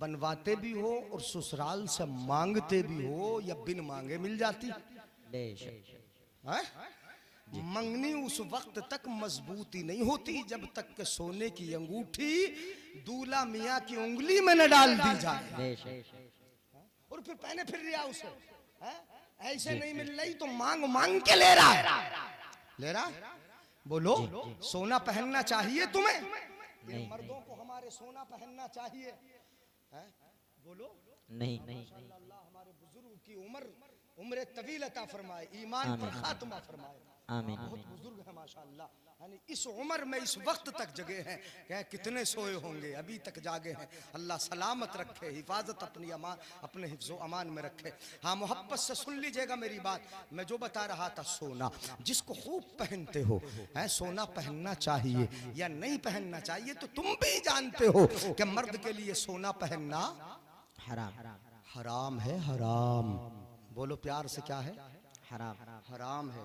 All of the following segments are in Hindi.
बनवाते भी हो और ससुराल से मांगते भी हो या बिन मांगे मिल जाती है? मंगनी उस वक्त तक मजबूती नहीं होती जब तक के सोने की अंगूठी दूल्हा मियाँ की उंगली में न डाल दी जाए और फिर पहने फिर रिया उसे है? ऐसे नहीं मिल रही तो मांग मांग के ले रहा है। बोलो सोना पहनना चाहिए तुम्हें? मर्दों को हमारे सोना पहनना चाहिए है? बोलो नहीं। अल्लाह हमारे बुजुर्ग की उम्र तवील अता फरमाए, ईमान पर खात्मा फरमाए। आमीन। बहुत बुजुर्ग है माशाअल्लाह, यानी इस उम्र में इस वक्त तक जगे हैं। क्या कितने सोए होंगे, अभी तक जागे हैं। अल्लाह सलामत रखे, हिफाजत अपनी अमान अपने हिफ्ज़ो अमान में रखे। हाँ मोहब्बत से सुन लीजिएगा मेरी बात। मैं जो बता रहा था सोना जिसको खूब पहनते हो है, सोना पहनना चाहिए या नहीं पहनना चाहिए तो तुम भी जानते हो कि मर्द के लिए सोना पहनना हराम है। हराम बोलो प्यार से, क्या है? हराम है।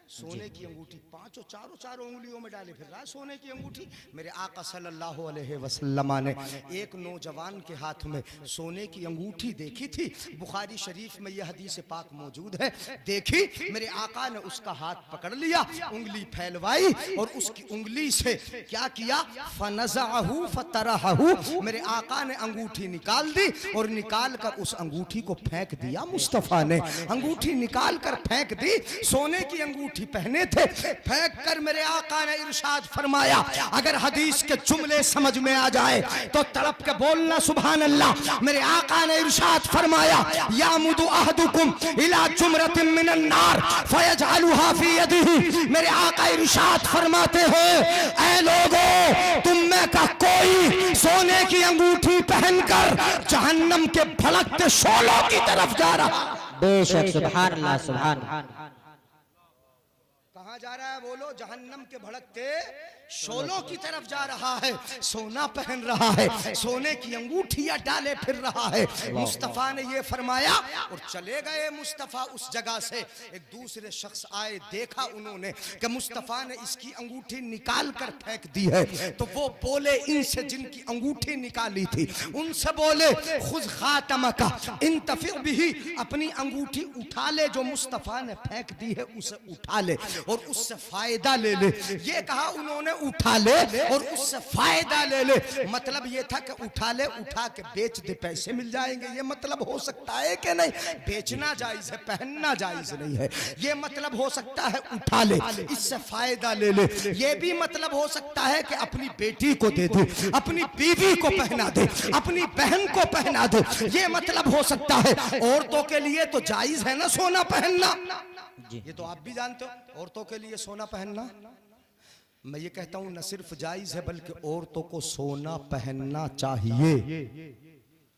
सोने की अंगूठी पांचों चारों उंगलियों में डाले फिर रहा है सोने की अंगूठी। मेरे आका सल्लल्लाहु अलैहि वसल्लम ने एक नौजवान के हाथ में सोने की अंगूठी देखी थी। बुखारी शरीफ में यह हदीस पाक मौजूद है। देखी, मेरे आका ने उसका हाथ पकड़ लिया, उंगली फैलवाई और उसकी उंगली से क्या किया? फनज़अहु फतरहहु। मेरे आका ने अंगूठी निकाल दी और निकाल कर उस अंगूठी को फेंक दिया। मुस्तफा ने अंगूठी निकाल कर फेंक दी। सोने की अंगूठी पहने थे, फेंक कर मेरे आका ने इरशाद फरमाया, अगर हदीस के जुमले समझ में आ जाए तो तड़प के बोलना सुभान अल्लाह। मेरे आका ने इरशाद फरमाया, यामुदु अहदुकुम इला जुमरतिन मिनन नार फयजअलुहा फी यदिही। मेरे आका इरशाद फरमाते हैं, ऐ लोगों, तुम में का कोई सोने की अंगूठी पहनकर जहन्नम के भड़कते शोलों की तरफ जा रहा। बेशक सुभान अल्लाह सुभान। कहाँ जा रहा है? बोलो जहन्नम के भड़कते शोलों की तरफ जा रहा है। सोना पहन रहा है, सोने की अंगूठियां डाले फिर रहा है। मुस्तफा ने ये फरमाया और चले गए मुस्तफा उस जगह से। एक दूसरे शख्स आए, देखा उन्होंने कि मुस्तफा ने इसकी अंगूठी निकाल कर फेंक दी है, तो वो बोले इनसे जिनकी अंगूठी निकाली थी उनसे बोले, खुद खातमका इंतफिर बिही, अपनी अंगूठी उठा ले, जो मुस्तफा ने फेंक दी है उसे उठा ले और उससे फायदा ले ले। ये कहा उन्होंने, उठा ले और उससे फायदा ले ले। मतलब ये था कि उठा ले, उठा के बेच दे, पैसे मिल जाएंगे। ये मतलब हो सकता है कि नहीं? बेचना जायज है, पहनना जायज नहीं है। ये मतलब हो सकता है उठा ले, इससे फायदा ले ले। ये भी मतलब हो सकता है कि अपनी बेटी को दे दे, अपनी बीवी को पहना दे, अपनी बहन को पहना दे। ये मतलब हो सकता है। औरतों के लिए तो जायज है ना सोना पहनना, ये तो आप भी जानते हो। औरतों के लिए सोना पहनना, मैं ये कहता हूं न सिर्फ जायज है बल्कि औरतों को सोना पहनना चाहिए।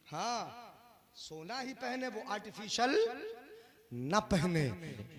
हाँ, सोना ही पहने, वो आर्टिफिशियल न पहने।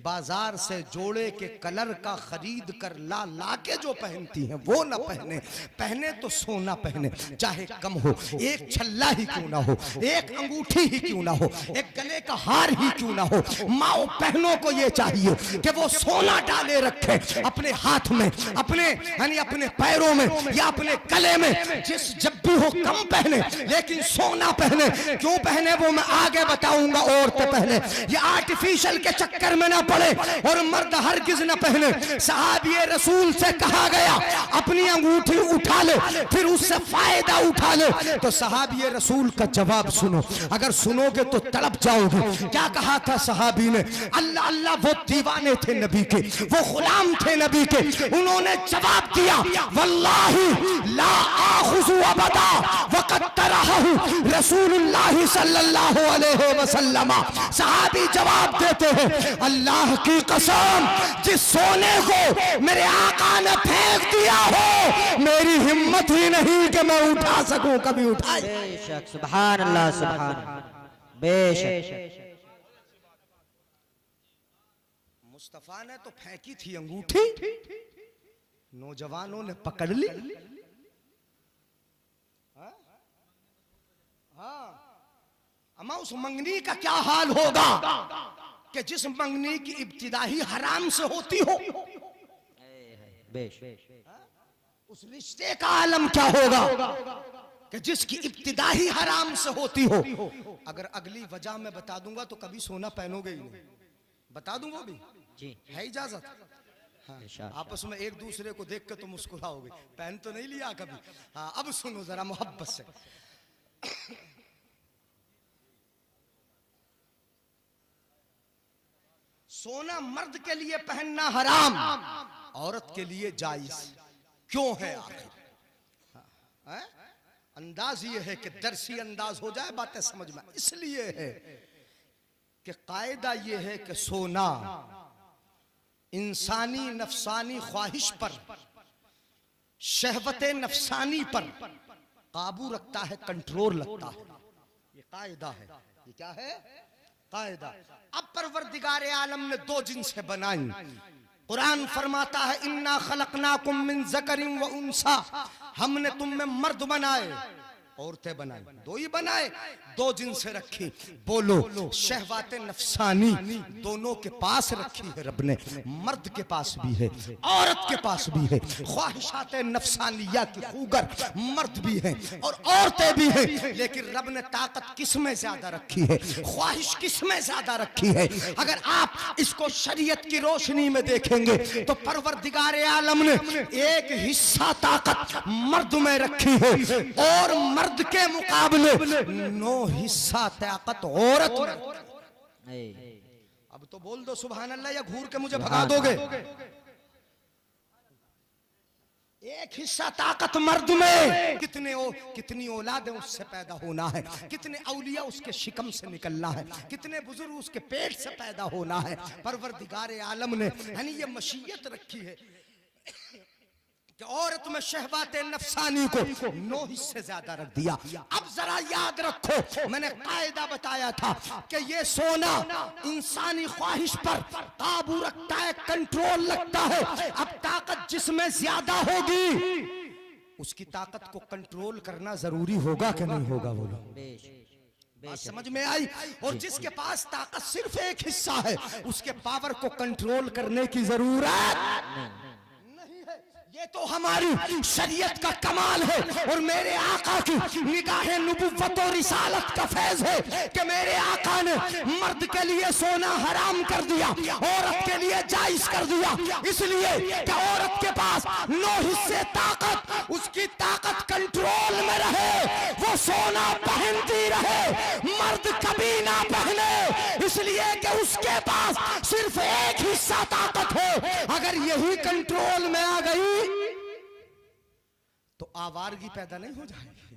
बाजार से जोड़े के कलर का खरीद कर ला ला के जो पहनती हैं वो न पहने। पहने तो सोना पहने, चाहे कम हो, एक छल्ला ही क्यों ना हो, एक अंगूठी ही क्यों ना हो, एक गले का हार ही क्यों ना हो। माओ बहनों को ये चाहिए कि वो सोना डाले रखे अपने हाथ में, अपने यानी अपने पैरों में या अपने गले में। जब भी हो कम पहने लेकिन सोना पहने। क्यों पहने वो मैं आगे बताऊंगा। औरतें पहने, ये आर्टिफिशियल के चक्कर में ना पड़े और मर्द हरगिज न पहने। सहाबी रसूल से कहा गया अपनी अंगूठी उठा ले, फिर उससे फायदा उठा ले। तो सहाबी रसूल का जवाब सुनो, अगर सुनोगे तो तड़प जाओगे। क्या कहा था सहाबी ने? अल्लाह अल्लाह, वो दीवाने थे नबी के, वो गुलाम थे नबी के। उन्होंने जवाब दिया, वल्लाही ला आखुजु अबदा वक़द तरहहु रसूलुल्लाह सल्लल्लाहु अलैहि वसल्लम। सहाबी जवाब देते हैं, अल्लाह की कसम, जिस सोने को मेरे आका ने फेंक दिया हो, मेरी हिम्मत ही नहीं कि मैं उठा सकूं, कभी उठाए। बेशक सुभान अल्लाह सुभान। बेशक मुस्तफा ने तो फेंकी थी अंगूठी, नौजवानों ने पकड़ ली। हाँ, अमा उस मंगनी का क्या हाल होगा कि जिस मंगनी की इब्तिदा ही हराम से होती हो। उस रिश्ते का आलम क्या होगा? कि जिसकी इब्तिदा ही हराम से होती हो। अगर अगली वजह मैं बता दूंगा तो कभी सोना पहनोगे ही नहीं। बता दूं वो भी जी है इजाजत? हाँ, इरशाद। आपस में एक दूसरे को देख के तो मुस्कुराओगे, पहन तो नहीं लिया कभी। हाँ, अब सुनो जरा मोहब्बत से। सोना मर्द के लिए पहनना हराम, औरत के लिए जायज क्यों है आखिर? हाँ? अंदाज ये है कि दरसी अंदाज हो जाए बातें समझ में। इसलिए है कि कायदा ये है कि सोना इंसानी नफसानी ख्वाहिश पर, शहवत नफसानी पर काबू रखता है, कंट्रोल लगता है। ये कायदा है। ये क्या है? कायदा। अब परवरदिगार आलम ने दो जिन्सें बनाई। कुरान फरमाता है इन्ना खलकनाकुम मिन ज़करिन व उन्सा, हमने तुम में मर्द बनाए औरतें बनाई, दो ही बनाए, दो जिनसे रखी। बोलो शहवाते नफसानी दोनों के पास रखी है रब ने, मर्द के पास भी है औरत के पास भी है। ख्वाहिशाते नफसानिया की खूगर मर्द भी हैं और औरतें भी हैं, लेकिन रब ने ताकत किस में ज्यादा रखी है, ख्वाहिश किस में ज्यादा रखी है? अगर आप इसको शरीयत की रोशनी में देखेंगे तो परवरदिगार आलम ने एक हिस्सा ताकत मर्द में रखी है और मर्द के मुकाबले 9 हिस्सा ताकत औरत में। अब तो बोल दो सुभान अल्लाह या घूर के मुझे भगा दोगे? एक हिस्सा ताकत मर्द में, कितनी औलादें उससे पैदा होना है, कितने औलिया उसके शिकम से निकलना है, कितने बुजुर्ग उसके पेट से पैदा होना है। परवरदिगार आलम ने यानी ये मशीयत रखी है कि औरत में शहवाते नफसानी को 9 हिस्से ज्यादा रख दिया। अब जरा याद रखो, मैंने कायदा बताया था कि ये सोना इंसानी ख्वाहिश पर काबू रखता है, कंट्रोल लगता है। अब ताकत जिसमें ज्यादा होगी उसकी ताकत को कंट्रोल करना जरूरी होगा कि नहीं होगा? बोलो बात समझ में आई? और जिसके पास ताकत सिर्फ एक हिस्सा है उसके पावर को कंट्रोल करने की जरूरत नहीं है। ये तो हमारी शरीयत का कमाल है और मेरे आका की निगाहे नुबुव्वत और रिसालत का फैज है कि मेरे आका ने मर्द के लिए सोना हराम कर दिया, औरत के लिए जायज कर दिया। इसलिए कि औरत के पास 9 हिस्से ताकत, उसकी ताकत कंट्रोल में रहे, वो सोना पहनती रहे, मर्द कभी ना पहने, इसलिए कि उसके पास सिर्फ एक हिस्सा ताकत है। अगर यही कंट्रोल में आ गई तो आवारगी पैदा नहीं हो जाएगी,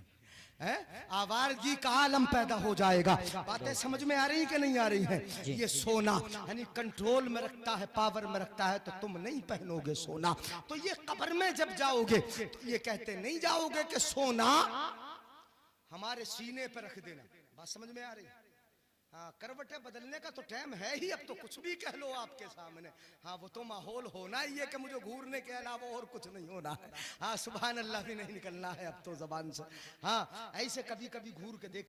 आवारगी का आलम पैदा हो जाएगा। बातें समझ में आ रही कि नहीं आ रही हैं? ये सोना यानी कंट्रोल में रखता है, पावर में रखता है, तो तुम नहीं पहनोगे सोना। तो ये कब्र में जब जाओगे तो ये कहते नहीं जाओगे कि सोना हमारे सीने पर रख देना। बात समझ में आ रही? हाँ, करवटें बदलने का तो टाइम है ही, अब तो कुछ भी कह लो आपके सामने। हाँ, वो तो माहौल होना ही है कि मुझे घूरने के अलावा और कुछ नहीं होना है। हाँ, सुभान अल्लाह भी नहीं निकलना है अब तो जबान से। हाँ, ऐसे कभी कभी घूर के देख